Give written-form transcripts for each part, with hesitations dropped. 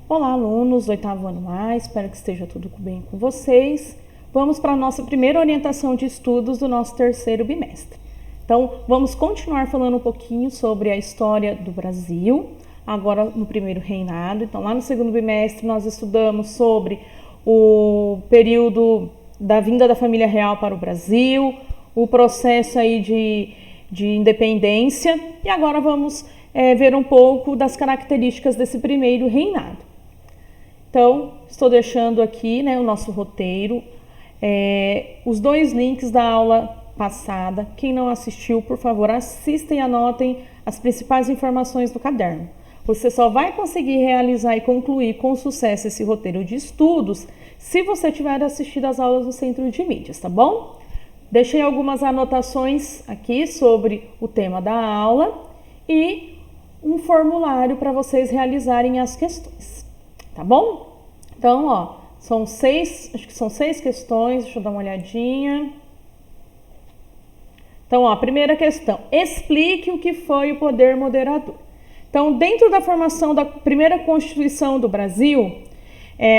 Olá, alunos do 8º ano A, espero que esteja tudo bem com vocês. Vamos para a nossa primeira orientação de estudos do nosso terceiro bimestre. Então, vamos continuar falando um pouquinho sobre a história do Brasil, agora no primeiro reinado. Então, lá no segundo bimestre, nós estudamos sobre o período da vinda da família real para o Brasil, o processo aí de independência, e agora vamos ver um pouco das características desse primeiro reinado. Então, estou deixando aqui o nosso roteiro, os dois links da aula passada. Quem não assistiu, por favor, assista e anotem as principais informações do caderno. Você só vai conseguir realizar e concluir com sucesso esse roteiro de estudos se você tiver assistido às aulas do Centro de Mídias, tá bom? Deixei algumas anotações aqui sobre o tema da aula e um formulário para vocês realizarem as questões, tá bom? Então, acho que são 6 questões, deixa eu dar uma olhadinha. Então, a primeira questão, explique o que foi o poder moderador. Então, dentro da formação da primeira Constituição do Brasil,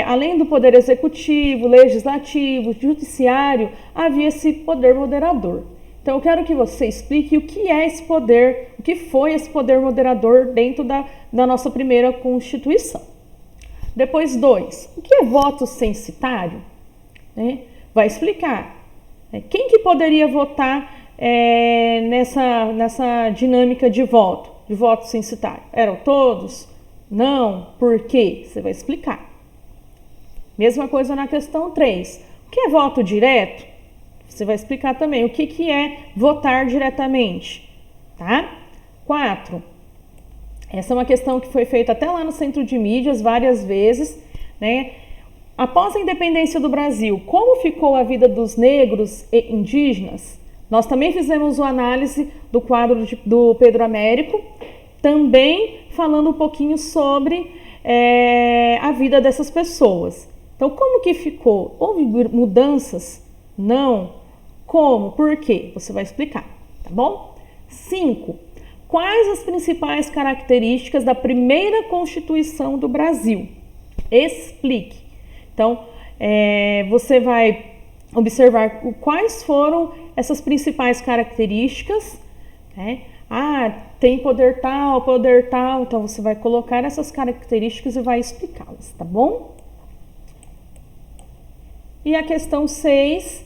além do poder executivo, legislativo, judiciário, havia esse poder moderador. Então, eu quero que você explique o que é esse poder, o que foi esse poder moderador dentro da nossa primeira Constituição. Depois, 2, o que é voto censitário? Vai explicar. Quem que poderia votar nessa dinâmica de voto censitário? Eram todos? Não? Por quê? Você vai explicar. Mesma coisa na questão 3. O que é voto direto? Você vai explicar também o que é votar diretamente, tá? 4. Essa é uma questão que foi feita até lá no Centro de Mídias várias vezes, Após a independência do Brasil, como ficou a vida dos negros e indígenas? Nós também fizemos uma análise do quadro do Pedro Américo, também falando um pouquinho sobre a vida dessas pessoas. Então, como que ficou? Houve mudanças? Não. Como? Por quê? Você vai explicar, tá bom? 5. Quais as principais características da primeira Constituição do Brasil? Explique. Então, você vai observar quais foram essas principais características. Tem poder tal, então você vai colocar essas características e vai explicá-las, tá bom? E a questão 6,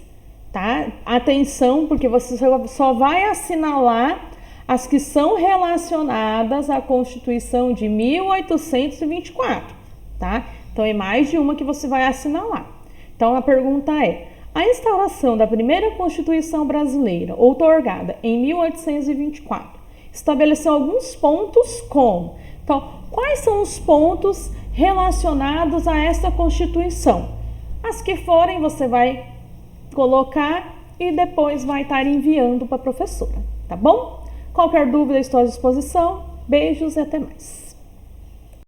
tá? Atenção, porque você só vai assinalar as que são relacionadas à Constituição de 1824, tá? Então, é mais de uma que você vai assinalar. Então, a pergunta é: a instauração da primeira Constituição brasileira, outorgada em 1824, estabeleceu alguns pontos como? Então, quais são os pontos relacionados a esta Constituição? As que forem, você vai colocar e depois vai estar enviando para a professora, tá bom? Qualquer dúvida, estou à disposição. Beijos e até mais.